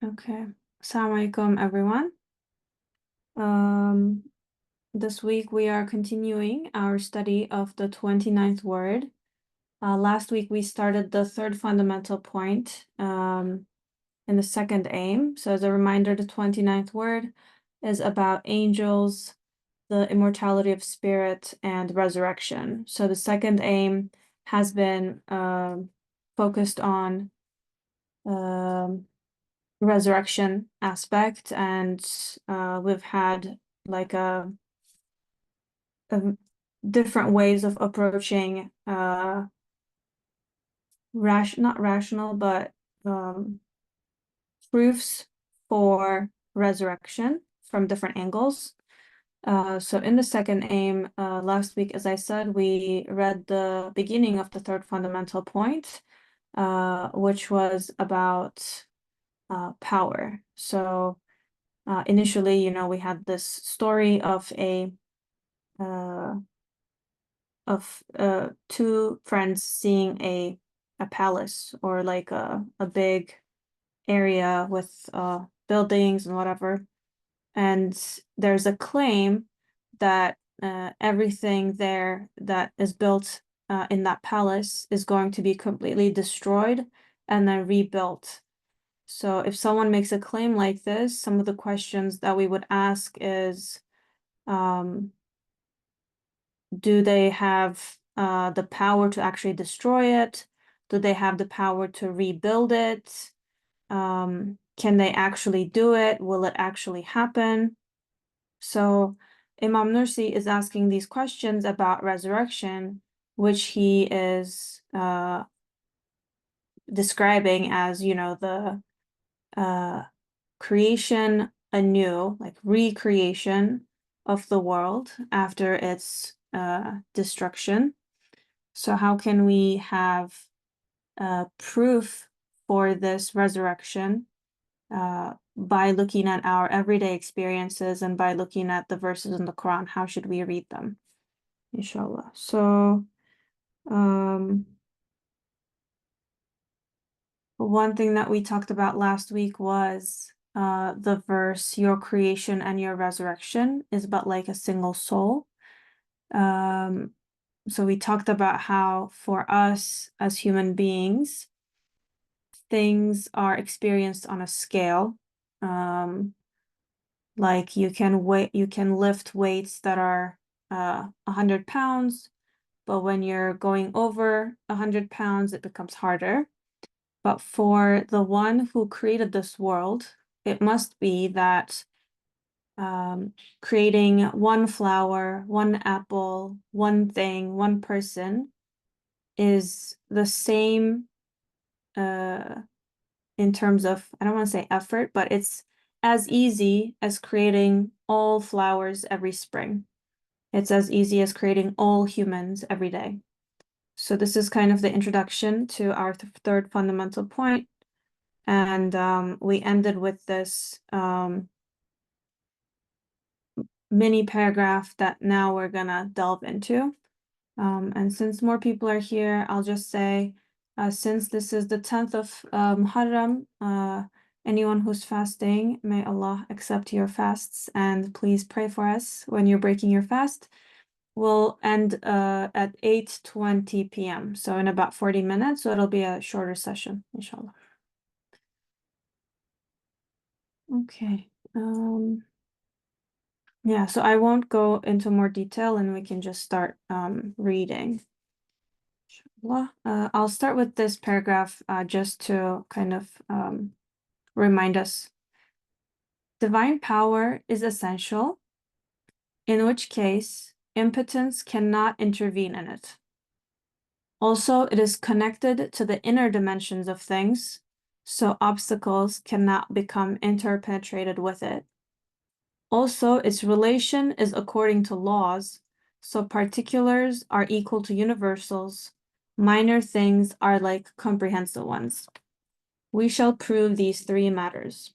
Okay. Assalamualaikum, everyone. This week we are continuing our study of the 29th word. Last week we started the third fundamental point in the second aim. So as a reminder, the 29th word is about angels, the immortality of spirit, and resurrection. So the second aim has been focused on resurrection aspect, and we've had like a different ways of approaching not rational but proofs for resurrection from different angles. So in the second aim, last week, as I said, we read the beginning of the third fundamental point, which was about power. So initially, we had this story of two friends seeing a palace, or like a big area with buildings and whatever. And there's a claim that everything there that is built in that palace is going to be completely destroyed and then rebuilt. So if someone makes a claim like this, some of the questions that we would ask is, do they have the power to actually destroy it? Do they have the power to rebuild it? Can they actually do it? Will it actually happen? So Imam Nursi is asking these questions about resurrection, which he is describing as, the creation anew, like recreation of the world after its destruction. So how can we have proof for this resurrection by looking at our everyday experiences and by looking at the verses in the Quran? How should we read them? Inshallah. So one thing that we talked about last week was the verse, your creation and your resurrection is but like a single soul. So we talked about how for us as human beings, things are experienced on a scale. Like you can lift weights that are 100 pounds, but when you're going over 100 pounds, it becomes harder. But for the one who created this world, it must be that creating one flower, one apple, one thing, one person is the same in terms of, I don't want to say effort, but it's as easy as creating all flowers every spring. It's as easy as creating all humans every day. So this is kind of the introduction to our third fundamental point. And we ended with this mini paragraph that now we're gonna delve into. And since more people are here, I'll just say, since this is the 10th of Muharram, anyone who's fasting, may Allah accept your fasts, and please pray for us when you're breaking your fast. We'll end at 8:20 p.m. So in about 40 minutes, so it'll be a shorter session, inshallah. Okay. Yeah, so I won't go into more detail and we can just start reading. I'll start with this paragraph just to kind of remind us. Divine power is essential, in which case impotence cannot intervene in it. Also, it is connected to the inner dimensions of things, so obstacles cannot become interpenetrated with it. Also, its relation is according to laws, so particulars are equal to universals, minor things are like comprehensive ones. We shall prove these three matters.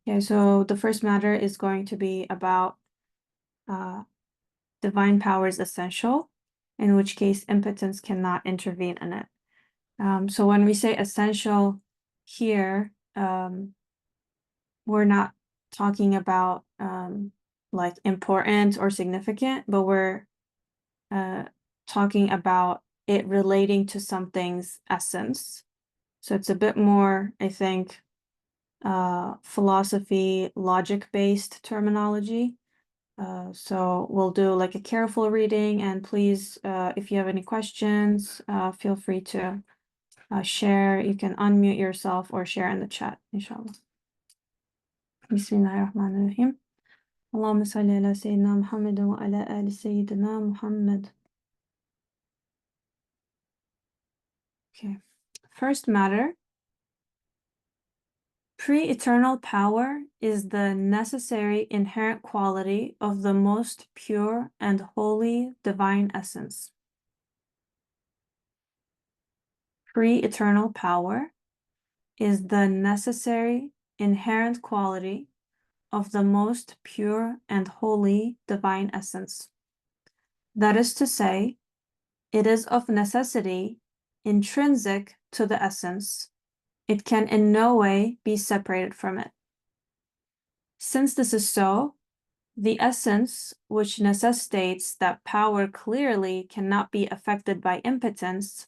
Okay, so the first matter is going to be about divine power is essential, in which case impotence cannot intervene in it. So when we say essential here, we're not talking about like important or significant, but we're talking about it relating to something's essence. So it's a bit more, I think, philosophy, logic-based terminology. So we'll do like a careful reading, and please, if you have any questions, feel free to share. You can unmute yourself or share in the chat, inshallah. Bismillahirrahmanirrahim. Allahumma salli ala Sayyidina Muhammad wa ala ali Sayyidina Muhammad. Okay, first matter. Pre-eternal power is the necessary inherent quality of the most pure and holy divine essence. Pre-eternal power is the necessary inherent quality of the most pure and holy divine essence. That is to say, it is of necessity intrinsic to the essence. It can in no way be separated from it. Since this is so, the essence, which necessitates that power clearly cannot be affected by impotence,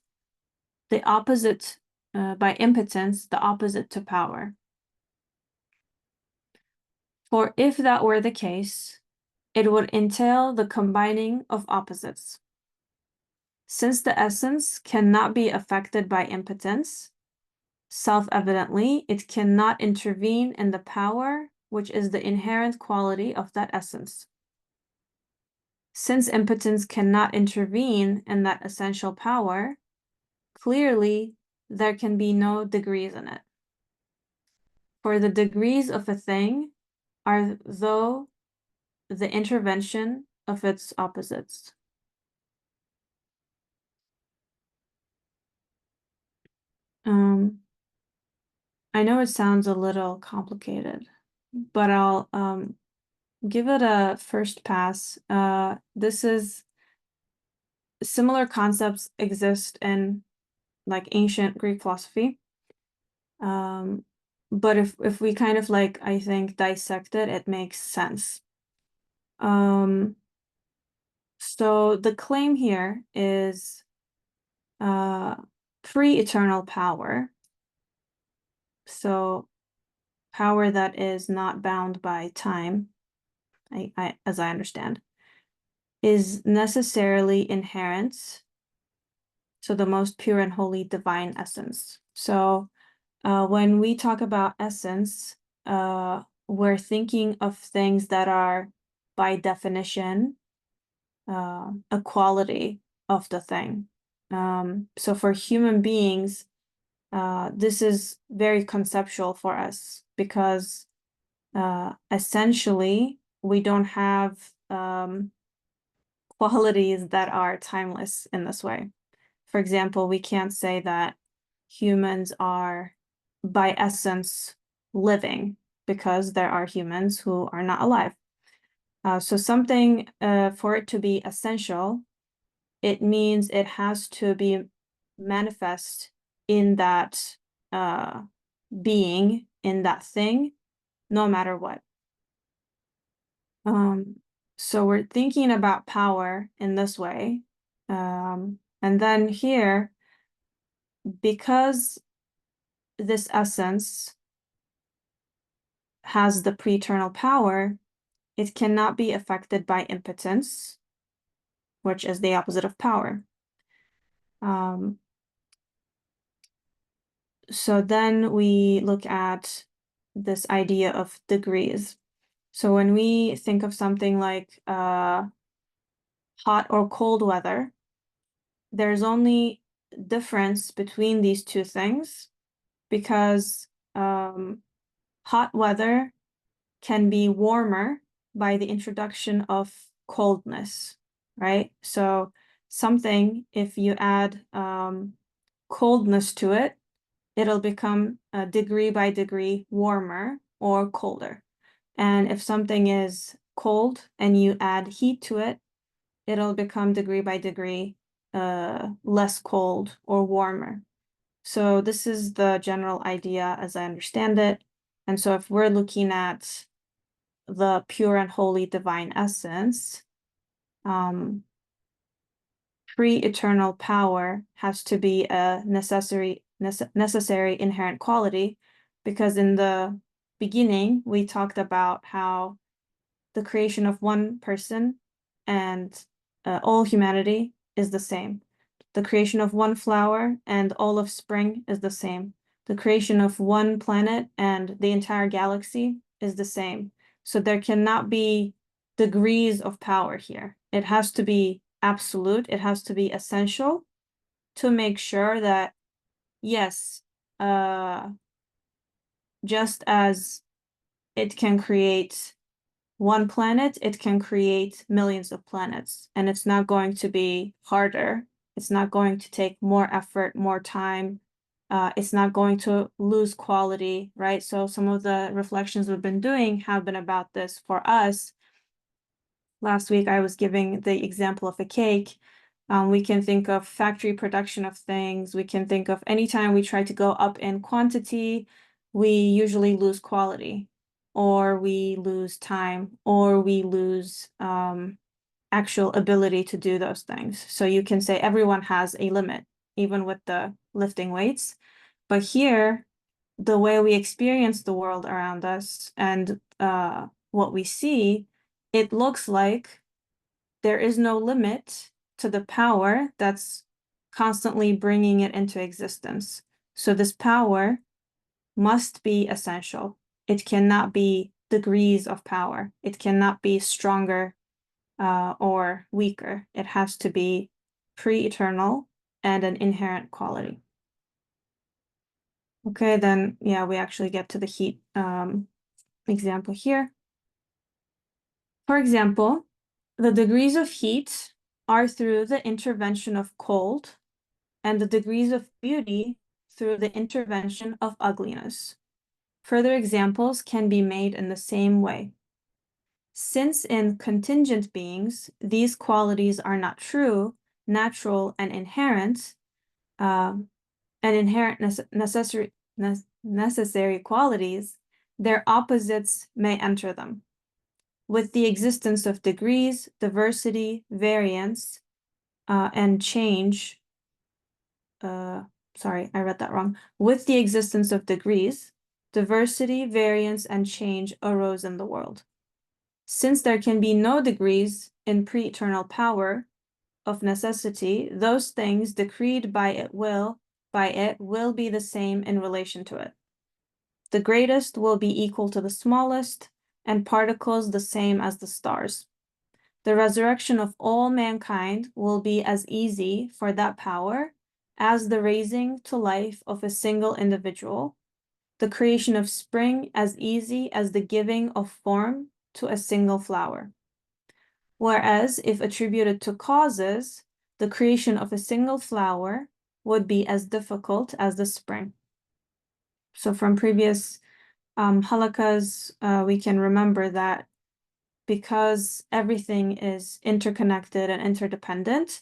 the opposite to power. For if that were the case, it would entail the combining of opposites. Since the essence cannot be affected by impotence, self-evidently, it cannot intervene in the power, which is the inherent quality of that essence. Since impotence cannot intervene in that essential power, clearly there can be no degrees in it. For the degrees of a thing are though the intervention of its opposites. I know it sounds a little complicated, but I'll give it a first pass. This is similar concepts exist in like ancient Greek philosophy. But if we kind of like, I think, dissect it, it makes sense. So the claim here is pre-eternal power. So power that is not bound by time, as I understand, is necessarily inherent to the most pure and holy divine essence. So when we talk about essence, we're thinking of things that are by definition a quality of the thing. So for human beings, this is very conceptual for us because essentially we don't have qualities that are timeless in this way. For example, we can't say that humans are by essence living because there are humans who are not alive. So something for it to be essential, it means it has to be manifest in that being, in that thing, no matter what. So we're thinking about power in this way. And then here, because this essence has the pre-eternal power, it cannot be affected by impotence, which is the opposite of power. So then we look at this idea of degrees. So when we think of something like hot or cold weather, there's only difference between these two things because hot weather can be warmer by the introduction of coldness, right? So something, if you add coldness to it, it'll become degree by degree warmer or colder. And if something is cold and you add heat to it, it'll become degree by degree less cold or warmer. So this is the general idea as I understand it. And so if we're looking at the pure and holy divine essence, pre-eternal power has to be a necessary inherent quality, because in the beginning we talked about how the creation of one person and all humanity is the same. The creation of one flower and all of spring is the same. The creation of one planet and the entire galaxy is the same. So there cannot be degrees of power here. It has to be absolute. It has to be essential to make sure that, yes, just as it can create one planet, it can create millions of planets, and it's not going to be harder. It's not going to take more effort, more time. It's not going to lose quality, right? So some of the reflections we've been doing have been about this for us. Last week, I was giving the example of a cake. We can think of factory production of things. We can think of anytime we try to go up in quantity, we usually lose quality, or we lose time, or we lose actual ability to do those things. So you can say everyone has a limit, even with the lifting weights. But here, the way we experience the world around us and what we see, it looks like there is no limit to the power that's constantly bringing it into existence. So this power must be essential. It cannot be degrees of power. It cannot be stronger or weaker. It has to be pre-eternal and an inherent quality. Okay, then, yeah, we actually get to the heat example here. For example, the degrees of heat are through the intervention of cold, and the degrees of beauty through the intervention of ugliness. Further examples can be made in the same way. Since in contingent beings, these qualities are not true, natural, and inherent, necessary qualities, their opposites may enter them. With the existence of degrees, diversity, variance, and change, sorry, I read that wrong. With the existence of degrees, diversity, variance, and change arose in the world. Since there can be no degrees in pre-eternal power of necessity, those things decreed by it will be the same in relation to it. The greatest will be equal to the smallest, and particles the same as the stars. The resurrection of all mankind will be as easy for that power as the raising to life of a single individual, the creation of spring as easy as the giving of form to a single flower. Whereas if attributed to causes, the creation of a single flower would be as difficult as the spring. So from previous halakas, we can remember that because everything is interconnected and interdependent,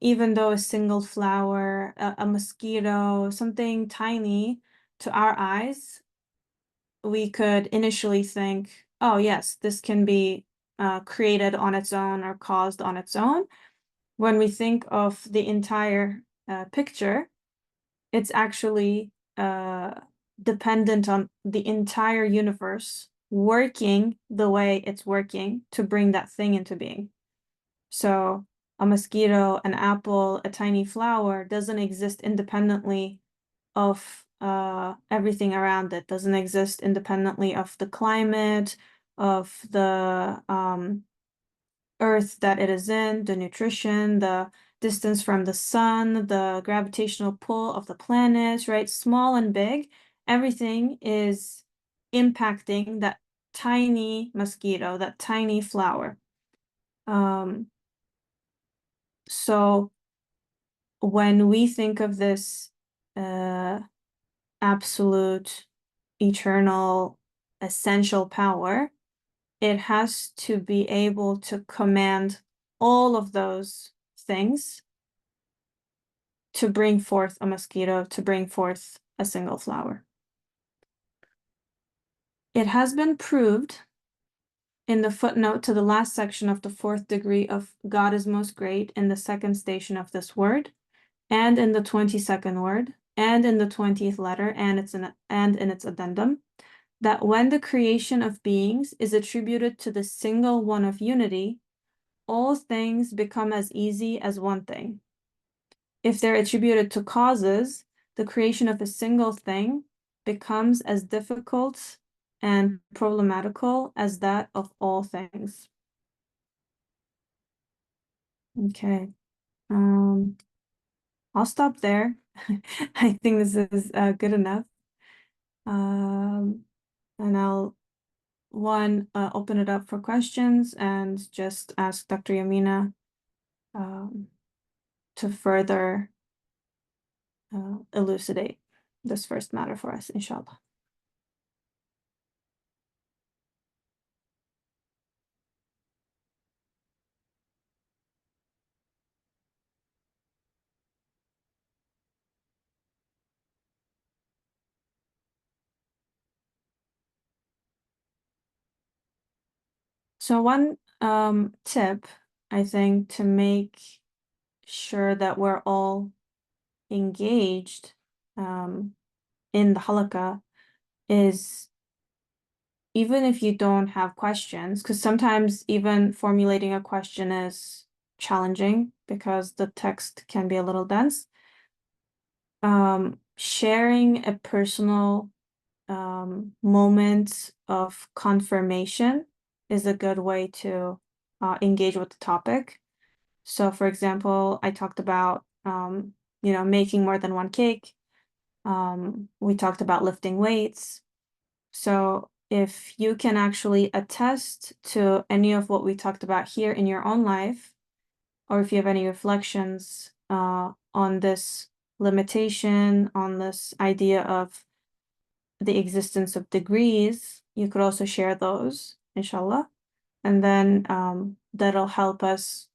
even though a single flower, a mosquito, something tiny to our eyes, we could initially think, oh yes, this can be created on its own or caused on its own. When we think of the entire picture, it's actually dependent on the entire universe working the way it's working to bring that thing into being. So a mosquito, an apple, a tiny flower doesn't exist independently of everything around it, doesn't exist independently of the climate, of the earth that it is in, the nutrition, the distance from the sun, the gravitational pull of the planets, right? Small and big, everything is impacting that tiny mosquito, that tiny flower. So when we think of this absolute, eternal, essential power, it has to be able to command all of those things to bring forth a mosquito, to bring forth a single flower. It has been proved in the footnote to the last section of the fourth degree of God is most great in the second station of this word, and in the 22nd word, and in the 20th letter, and in its addendum, that when the creation of beings is attributed to the single one of unity, all things become as easy as one thing. If they're attributed to causes, the creation of a single thing becomes as difficult and problematical as that of all things. Okay, I'll stop there. I think this is good enough. And I'll open it up for questions and just ask Dr. Yamina to further elucidate this first matter for us, inshallah. So one tip, I think, to make sure that we're all engaged in the halaqah is, even if you don't have questions, because sometimes even formulating a question is challenging because the text can be a little dense. Sharing a personal moment of confirmation is a good way to engage with the topic. So for example, I talked about making more than one cake. We talked about lifting weights. So if you can actually attest to any of what we talked about here in your own life, or if you have any reflections on this limitation, on this idea of the existence of degrees, you could also share those, inshallah. And then that'll help us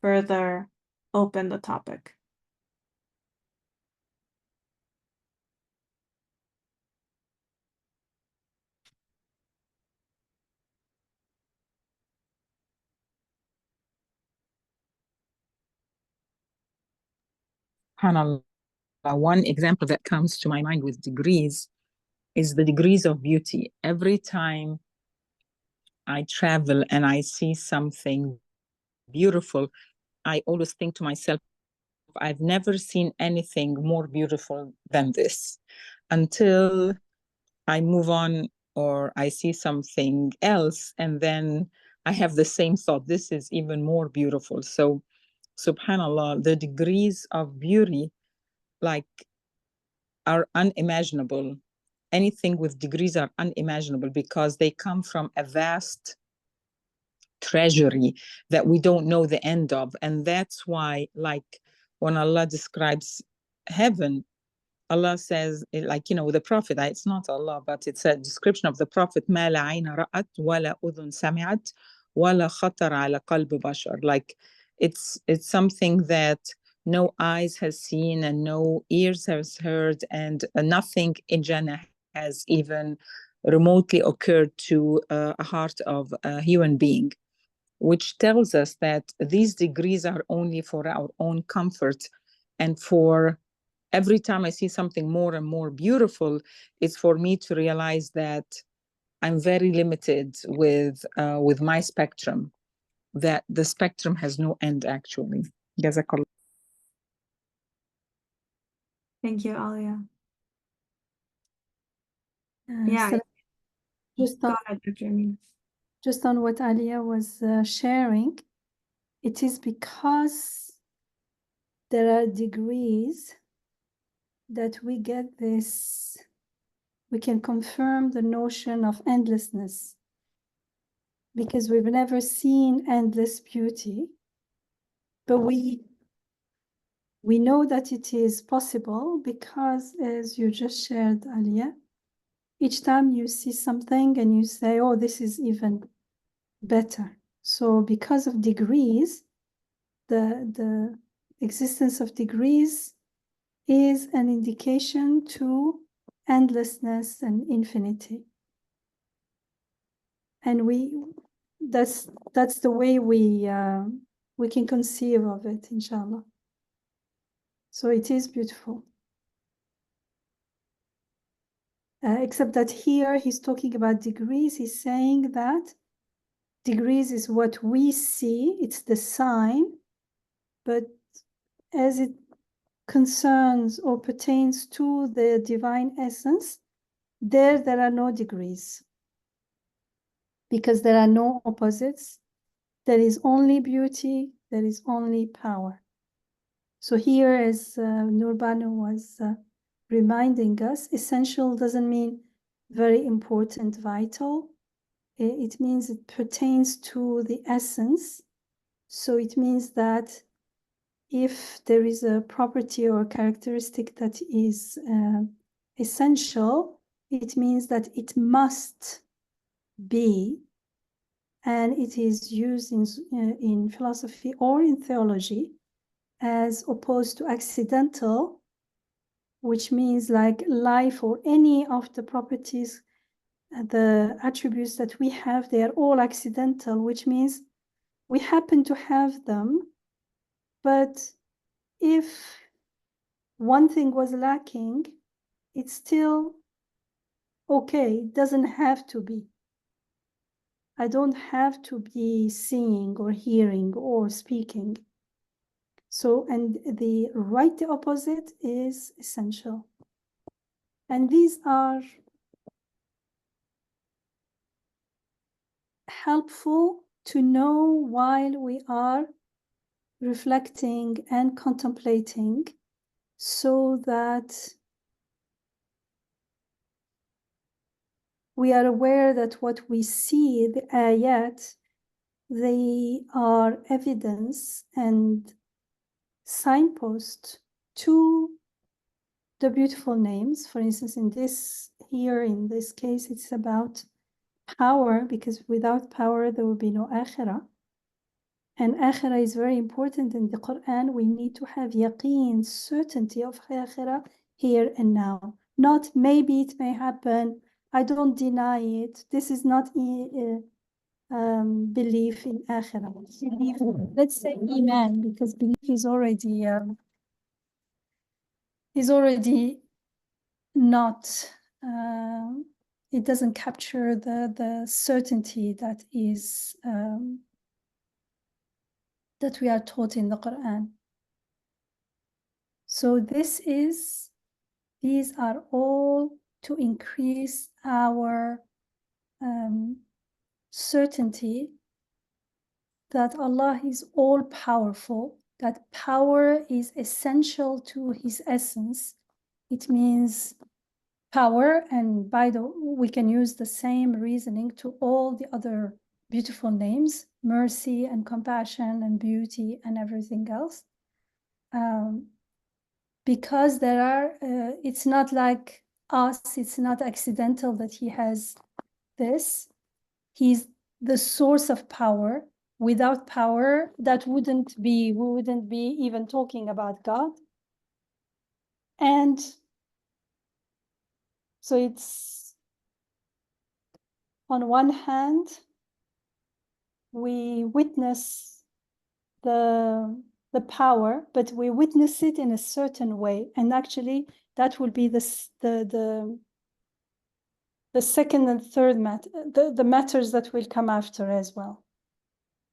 further open the topic. SubhanAllah, one example that comes to my mind with degrees is the degrees of beauty. Every time I travel and I see something beautiful, I always think to myself, I've never seen anything more beautiful than this, until I move on or I see something else, and then I have the same thought, this is even more beautiful. So subhanallah, the degrees of beauty are unimaginable. Anything with degrees are unimaginable because they come from a vast treasury that we don't know the end of. And that's why, when Allah describes heaven, Allah says, the Prophet, it's not Allah, but it's a description of the Prophet, مَا لَا عَيْنَ رَأَتْ وَلَا أُذُنْ سَمِعَتْ وَلَا خَطَرَ عَلَى قَلْبِ بَشَرٍ. It's something that no eyes has seen and no ears has heard, and nothing in Jannah has even remotely occurred to a heart of a human being, which tells us that these degrees are only for our own comfort. And for every time I see something more and more beautiful, it's for me to realize that I'm very limited with my spectrum, that the spectrum has no end, actually. Jazakallah. Thank you, Alia. So just Go on, ahead, Dr. Amina. just on what Alia was sharing, it is because there are degrees that we get this, we can confirm the notion of endlessness, because we've never seen endless beauty, but we know that it is possible because, as you just shared, Alia, each time you see something and you say, oh, this is even better. So because of degrees, the existence of degrees is an indication to endlessness and infinity. And that's the way we can conceive of it, inshallah. So it is beautiful. Except that here he's talking about degrees. He's saying that degrees is what we see, it's the sign, but as it concerns or pertains to the divine essence, there are no degrees, because there are no opposites. There is only beauty, there is only power. So here, as Nurbanu was reminding us, essential doesn't mean very important, vital. It means it pertains to the essence. So it means that if there is a property or characteristic that is essential, it means that it must be, and it is used in philosophy or in theology as opposed to accidental, which means like life or any of the properties, the attributes that we have, they are all accidental, which means we happen to have them, but if one thing was lacking, it's still okay. It doesn't have to be. I don't have to be seeing or hearing or speaking. So, and the opposite is essential. And these are helpful to know while we are reflecting and contemplating, so that we are aware that what we see, the ayat, they are evidence and signpost to the beautiful names. For instance, in this case, it's about power, because without power, there will be no akhirah. And akhirah is very important in the Quran. We need to have yaqeen, certainty of akhirah here and now. Not maybe it may happen, I don't deny it. This is not belief in akhirah. Belief, let's say iman, because belief is already not, it doesn't capture the certainty that is that we are taught in the Quran. So these are all to increase our certainty that Allah is all powerful, that power is essential to his essence. It means power, and we can use the same reasoning to all the other beautiful names, mercy and compassion and beauty and everything else. Because there are, it's not like us, it's not accidental that he has this. He's the source of power. Without power, we wouldn't be even talking about God. And so it's, on one hand, we witness the power, but we witness it in a certain way. And actually, that will be the second and third the matters that will come after as well.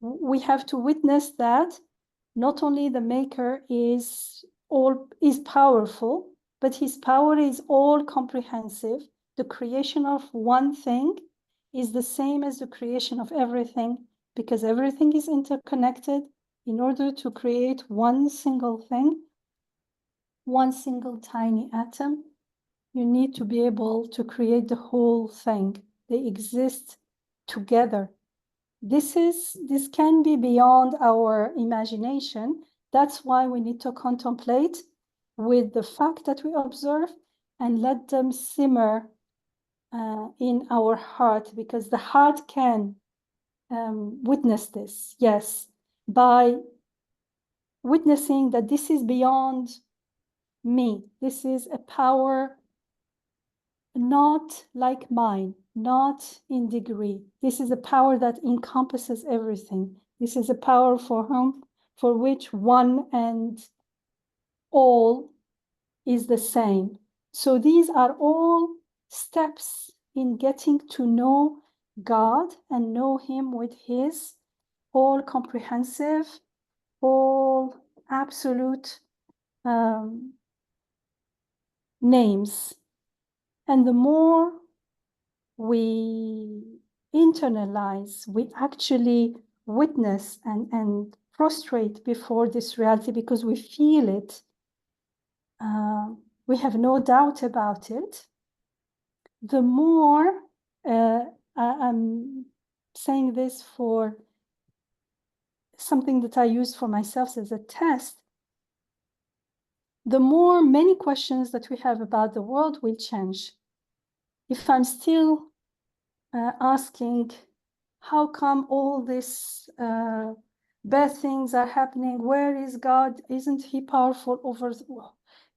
We have to witness that not only the Maker is powerful, but his power is all comprehensive. The creation of one thing is the same as the creation of everything, because everything is interconnected. In order to create one single thing, one single tiny atom, you need to be able to create the whole thing. They exist together. This can be beyond our imagination. That's why we need to contemplate with the fact that we observe and let them simmer in our heart, because the heart can witness this, yes, by witnessing that this is beyond me. This is a power not like mine, not in degree. This is a power that encompasses everything. This is a power for which one and all is the same. So these are all steps in getting to know God and know him with his all comprehensive, all absolute names. And the more we internalize, we actually witness and prostrate before this reality because we feel it. We have no doubt about it. The more, I'm saying this for something that I use for myself as a test, the more many questions that we have about the world will change. If I'm still asking, how come all this bad things are happening? Where is God? Isn't he powerful over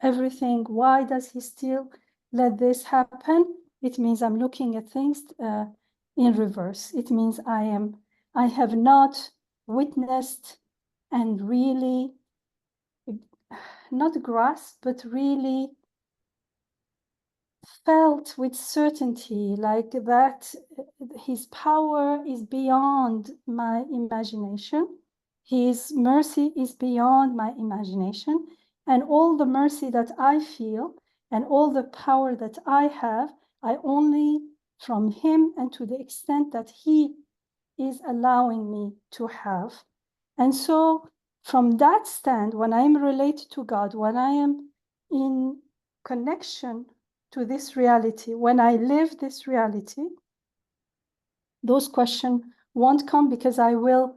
everything? Why does he still let this happen? It means I'm looking at things in reverse. It means I have not witnessed and really not grasped, but really felt with certainty like that his power is beyond my imagination. His mercy is beyond my imagination. And all the mercy that I feel and all the power that I have, I only from him and to the extent that he is allowing me to have. And so from that stand, when I'm related to God, when I am in connection to this reality, when I live this reality, those questions won't come because I will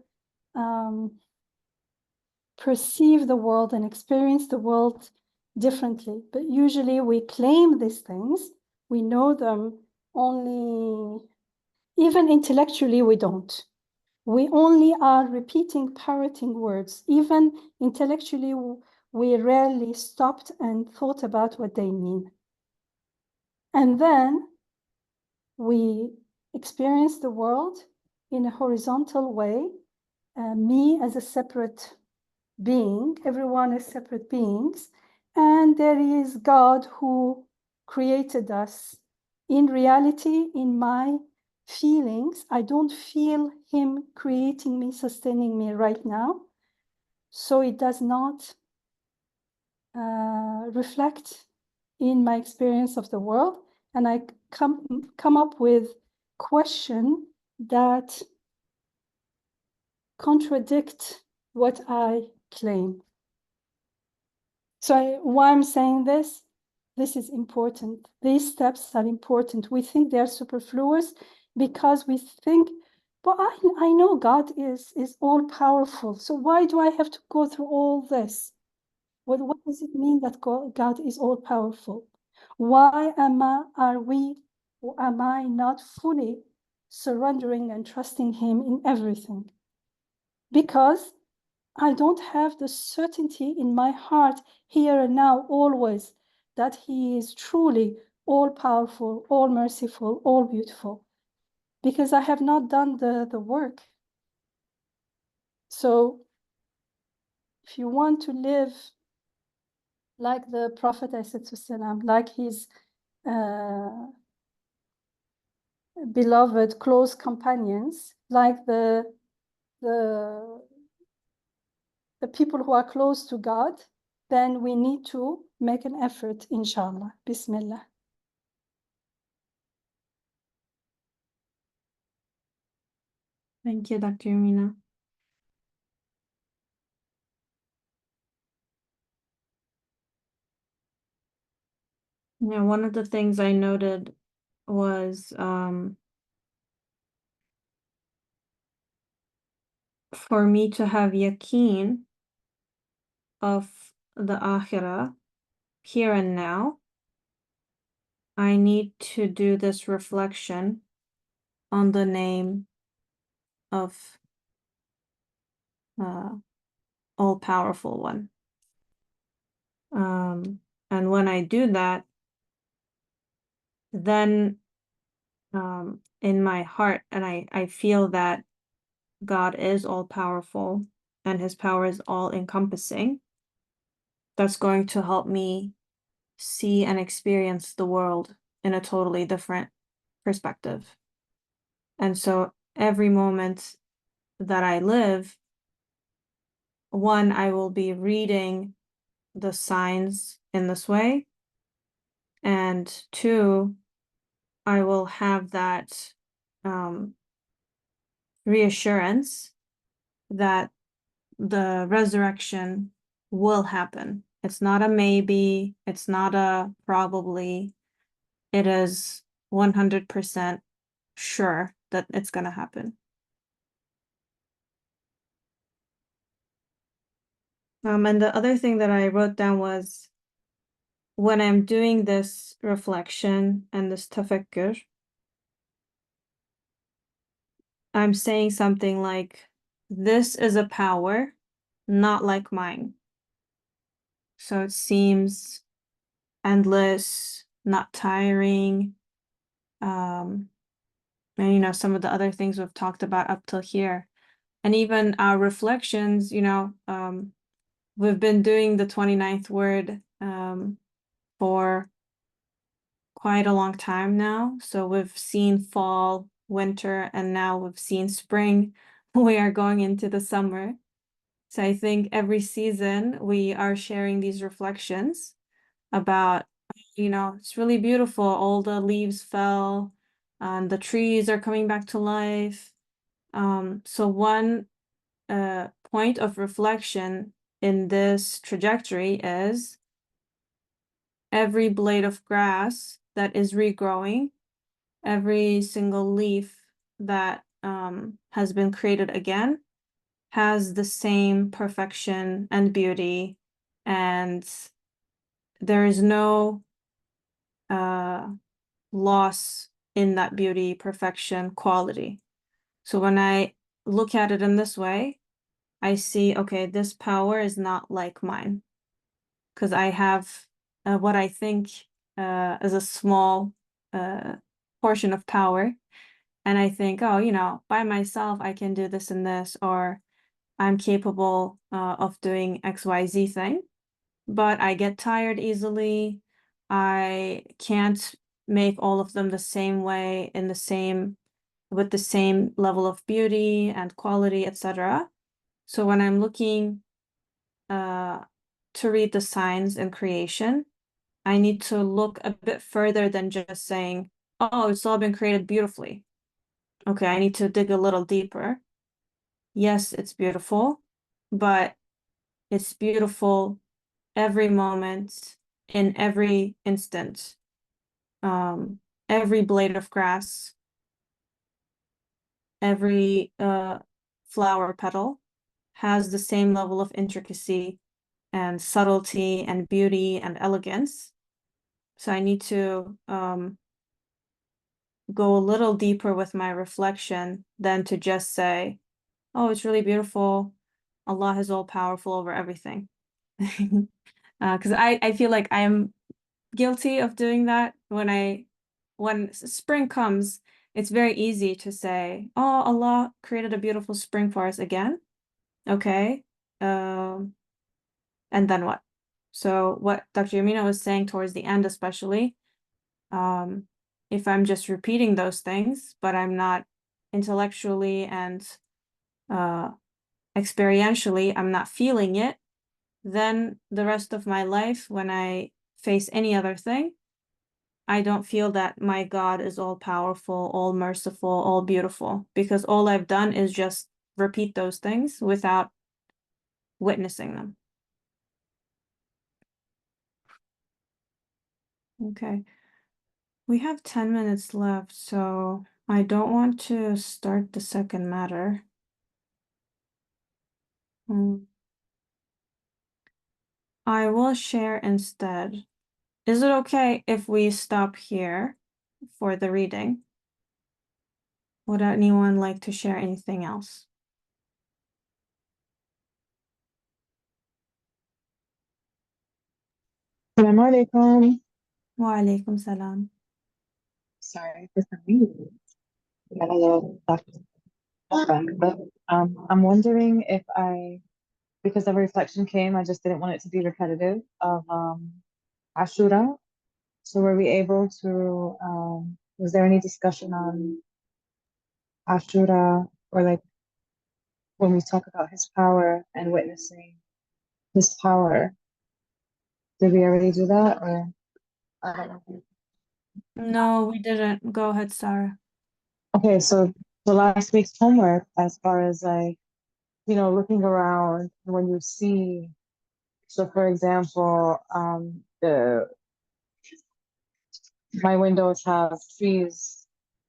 perceive the world and experience the world differently. But usually we claim these things, we know them only, even intellectually we don't. We only are repeating, parroting words. Even intellectually, we rarely stopped and thought about what they mean. And then we experience the world in a horizontal way, me as a separate being, everyone is separate beings, and there is God who created us. In reality, in my feelings, I don't feel him creating me, sustaining me right now. So it does not reflect in my experience of the world. And I come up with questions that contradict what I claim. So why I'm saying this is important. These steps are important. We think they're superfluous because we think, but I know God is all powerful. So why do I have to go through all this? What does it mean that God is all powerful? Why am I not fully surrendering and trusting him in everything? Because I don't have the certainty in my heart here and now always that he is truly all powerful, all merciful, all beautiful, because I have not done the work. So if you want to live like the Prophet, like his beloved close companions, like the people who are close to God, then we need to make an effort, inshallah. Bismillah. Thank you, Dr. Yamina. Yeah, one of the things I noted was for me to have yaqeen of the akhirah here and now, I need to do this reflection on the name of all-powerful one. And when I do that, then in my heart, and I feel that God is all-powerful and his power is all-encompassing, that's going to help me see and experience the world in a totally different perspective. And so every moment that I live, one, I will be reading the signs in this way, and two, I will have that reassurance that the resurrection will happen. It's not a maybe, it's not a probably, it is 100% sure that it's going to happen. And the other thing that I wrote down was, when I'm doing this reflection and this tafakkur, I'm saying something like, this is a power not like mine. So it seems endless, not tiring. And you know, some of the other things we've talked about up till here. And even our reflections, you know, we've been doing the 29th word for quite a long time now. So we've seen fall, winter, and now we've seen spring. We are going into the summer. So I think every season we are sharing these reflections about, you know, it's really beautiful. All the leaves fell and the trees are coming back to life. So one point of reflection in this trajectory is every blade of grass that is regrowing, every single leaf that has been created again has the same perfection and beauty, and there is no loss in that beauty, perfection, quality. So when I look at it in this way, I see, okay, this power is not like mine, because I have what I think is a small portion of power. And I think, oh, you know, by myself, I can do this and this, or I'm capable of doing XYZ thing, but I get tired easily. I can't make all of them the same way, in the same, with the same level of beauty and quality, etc. So when I'm looking to read the signs in creation, I need to look a bit further than just saying, oh, it's all been created beautifully. Okay, I need to dig a little deeper. Yes, it's beautiful, but it's beautiful every moment, in every instant. Every blade of grass, every flower petal has the same level of intricacy and subtlety and beauty and elegance. So I need to go a little deeper with my reflection than to just say, oh, it's really beautiful. Allah is all powerful over everything. Because I feel like I'm guilty of doing that. When spring comes, it's very easy to say, oh, Allah created a beautiful spring for us again. Okay. And then what? So what Dr. Yamina was saying towards the end, especially, if I'm just repeating those things, but I'm not intellectually and experientially, I'm not feeling it, then the rest of my life, when I face any other thing, I don't feel that my God is all powerful, all merciful, all beautiful, because all I've done is just repeat those things without witnessing them. Okay. We have 10 minutes left, so I don't want to start the second matter. I will share instead. Is it okay if we stop here for the reading? Would anyone like to share anything else? Assalamu alaikum. Wa alaikum salam. Sorry for some reason. I got a little back, but I'm wondering if because the reflection came, I just didn't want it to be repetitive of Ashura. So were we able to, was there any discussion on Ashura or like when we talk about his power and witnessing his power? Did we already do that or I don't know. No, we didn't. Go ahead, Sarah. Okay, so the last week's homework, as far as like, looking around when you see, so for example, my windows have trees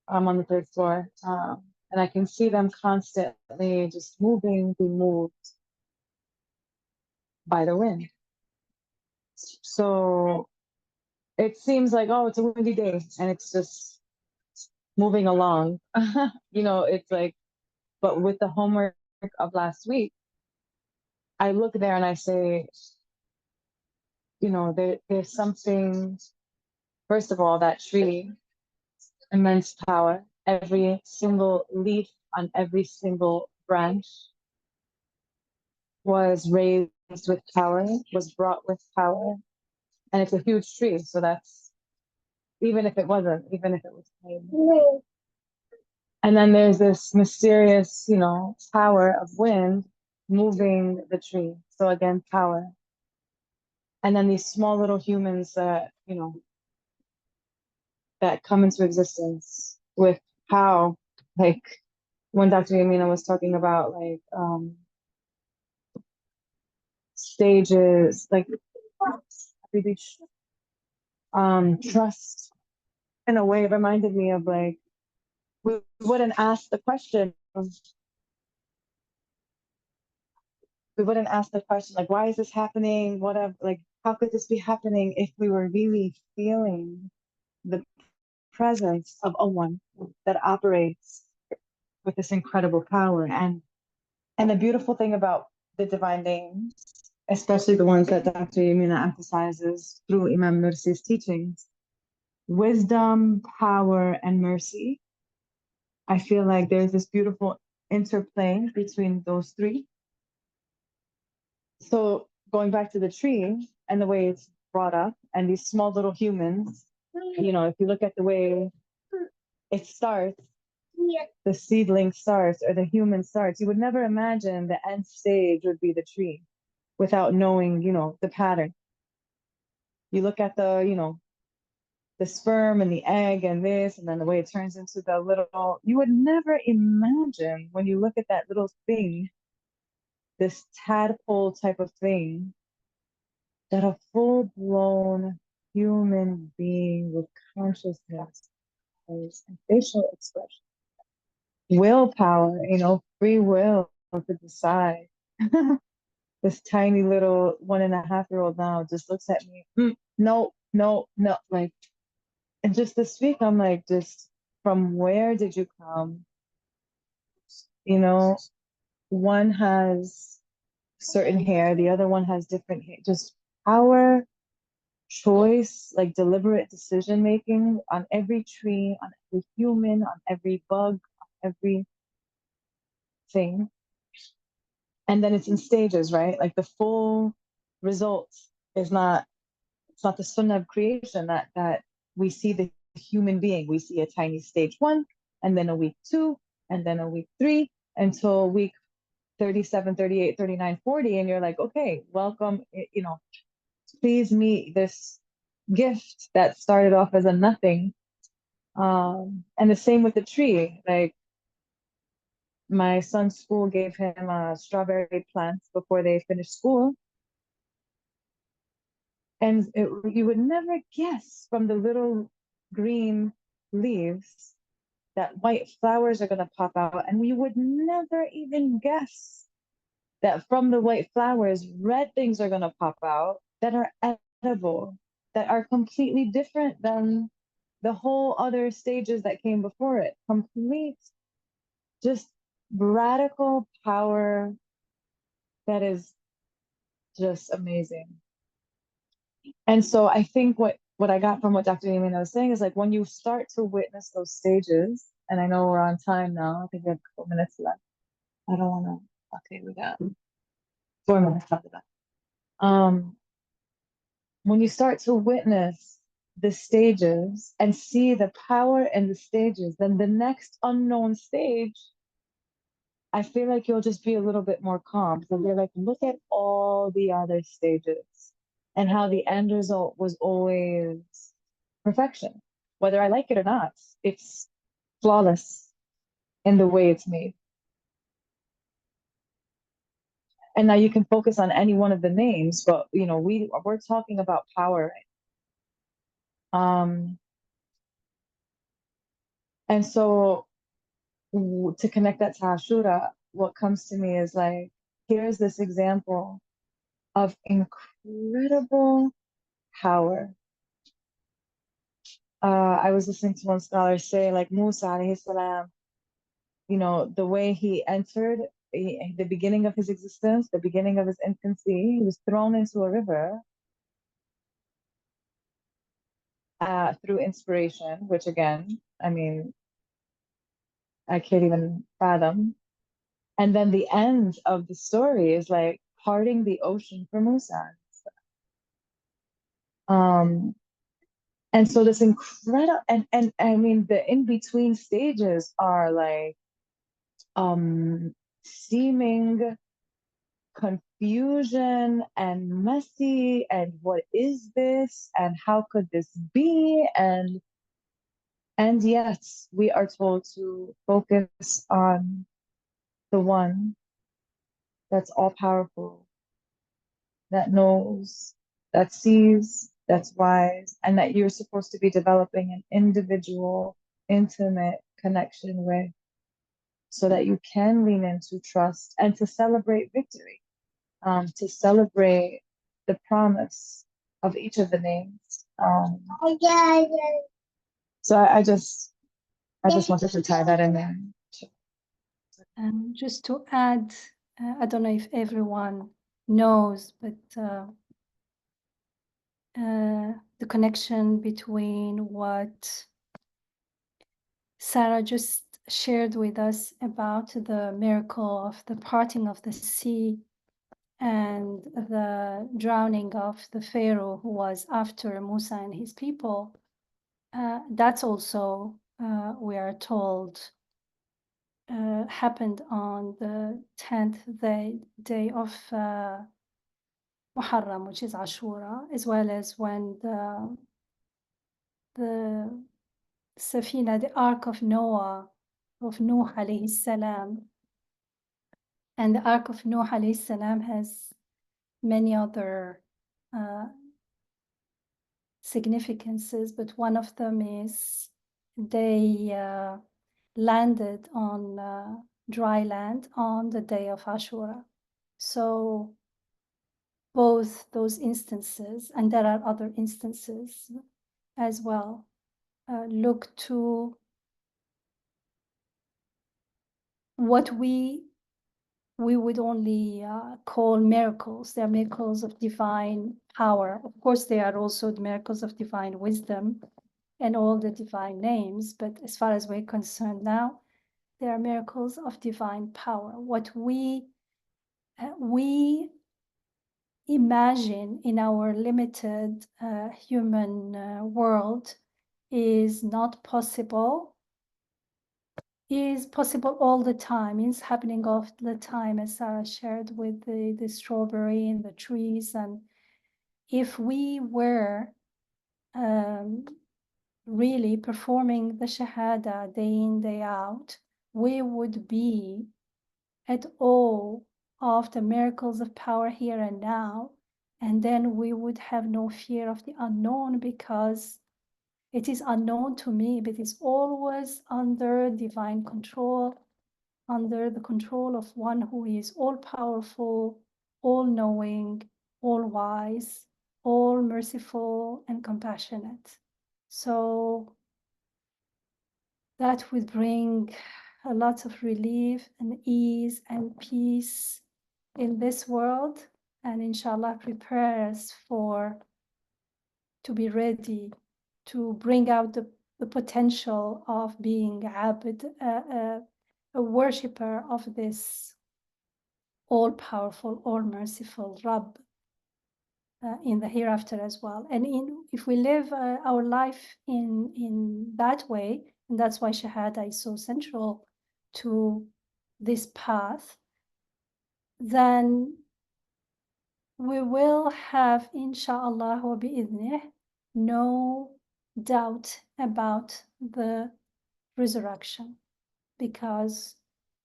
on the third floor, and I can see them constantly just being moved by the wind. So it seems like, oh, it's a windy day, and it's just moving along. It's like, but with the homework of last week, I look there and I say, there's something, first of all, that tree, immense power, every single leaf on every single branch was raised with power, was brought with power, and it's a huge tree. So that's, even if it was tiny. And then there's this mysterious, power of wind moving the tree. So again, power. And then these small little humans that, that come into existence with how, like, when Dr. Yamina was talking about like stages, like really trust in a way, it reminded me of like we wouldn't ask the question. We wouldn't ask the question like, why is this happening? Like, how could this be happening if we were really feeling the presence of a one that operates with this incredible power? And the beautiful thing about the divine names, especially the ones that Dr. Yamina emphasizes through Imam Nursi's teachings, wisdom, power, and mercy. I feel like there's this beautiful interplay between those three. So going back to the tree and the way it's brought up, and these small little humans, if you look at the way it starts, the seedling starts or the human starts, you would never imagine the end stage would be the tree without knowing, the pattern. You look at the sperm and the egg and this, and then the way it turns into the little, you would never imagine when you look at that little thing, this tadpole type of thing, that a full-blown human being with consciousness and facial expression, willpower, free will to decide. This tiny little 1.5-year-old now just looks at me, no, no, no, like, and just this week, I'm like, just from where did you come? One has certain hair, the other one has different hair. Just power, choice, like deliberate decision making on every tree, on every human, on every bug, on every thing. And then it's in stages, right? Like the full result is not, it's not the sunnah of creation that we see the human being. We see a tiny stage 1, and then a week 2, and then a week 3, until week 37, 38, 39, 40. And you're like, okay, welcome, please meet this gift that started off as a nothing. And the same with the tree. Like, my son's school gave him strawberry plants before they finished school. And you would never guess from the little green leaves that white flowers are going to pop out. And we would never even guess that from the white flowers, red things are going to pop out that are edible, that are completely different than the whole other stages that came before it. Complete, just radical power that is just amazing. And so I think what I got from what Dr. Yamina was saying is like when you start to witness those stages, and I know we're on time now, I think we have a couple minutes left. I don't want to, okay, we got 4 minutes after that. When you start to witness the stages and see the power in the stages, then the next unknown stage, I feel like you'll just be a little bit more calm. So you're like, look at all the other stages and how the end result was always perfection. Whether I like it or not, it's flawless in the way it's made. And now you can focus on any one of the names, but you know, we're talking about power. And so to connect that to Ashura, what comes to me is like, here's this example of incredible power. I was listening to one scholar say, like Musa alayhi salam, you know, the way he entered the beginning of his existence, the beginning of his infancy, he was thrown into a river through inspiration, which again, I mean, I can't even fathom. And then the end of the story is like parting the ocean for Musa. And so this incredible and I mean the in-between stages are like seeming confusion and messy and what is this and how could this be and yet we are told to focus on the one that's all powerful, that knows, that sees, that's wise, and that you're supposed to be developing an individual, intimate connection with so that you can lean into trust and to celebrate victory, to celebrate the promise of each of the names. So I just wanted to tie that in there. Just to add, I don't know if everyone knows, but the connection between what Sarah just shared with us about the miracle of the parting of the sea and the drowning of the Pharaoh who was after Musa and his people. That's also, we are told, happened on the 10th day of Muharram, which is Ashura, as well as when the Safina, the Ark of Noah, of Nuh alayhi salam, and the Ark of Nuh alayhi salam has many other significances, but one of them is they landed on dry land on the day of Ashura. So both those instances, and there are other instances as well, look to what we would only call miracles. They are miracles of divine power. Of course, they are also the miracles of divine wisdom and all the divine names, but as far as we're concerned now, they are miracles of divine power. What we imagine in our limited human world is not possible, is possible all the time, is happening all the time, as Sarah shared with the strawberry and the trees. And if we were really performing the Shahada day in, day out, we would be at awe of the miracles of power here and now. And then we would have no fear of the unknown because it is unknown to me, but it's always under divine control, under the control of one who is all powerful, all knowing, all wise, all merciful and compassionate. So that would bring a lot of relief and ease and peace in this world, and inshallah prepare us for to be ready to bring out the potential of being abid, a worshipper of this all-powerful, all-merciful Rabb in the hereafter as well. And if we live our life in that way, and that's why Shahada is so central to this path, then we will have, inshallah wa bi'idhnih, no doubt about the resurrection, because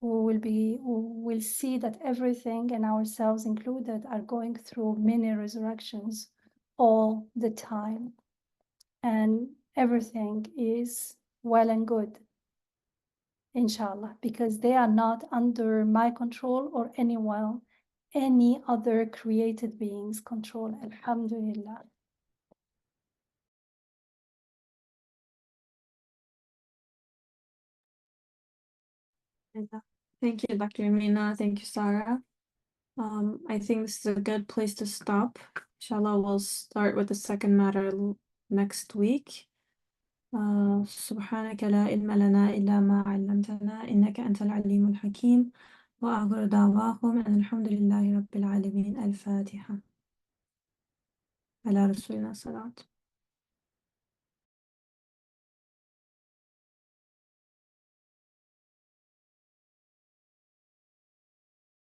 we will see that everything, and ourselves included, are going through many resurrections all the time, and everything is well and good, inshallah, because they are not under my control or any other created beings' control. Alhamdulillah. Thank you, Dr. Amina. Thank you, Sarah. I think this is a good place to stop. Inshallah, we'll start with the second matter next week. سبحانك لا علم لنا إلا ما علمتنا إنك أنت العليم الحكيم وآخر دعواهم أن الحمد لله رب العالمين. الفاتحة. على رسولنا الصلاة.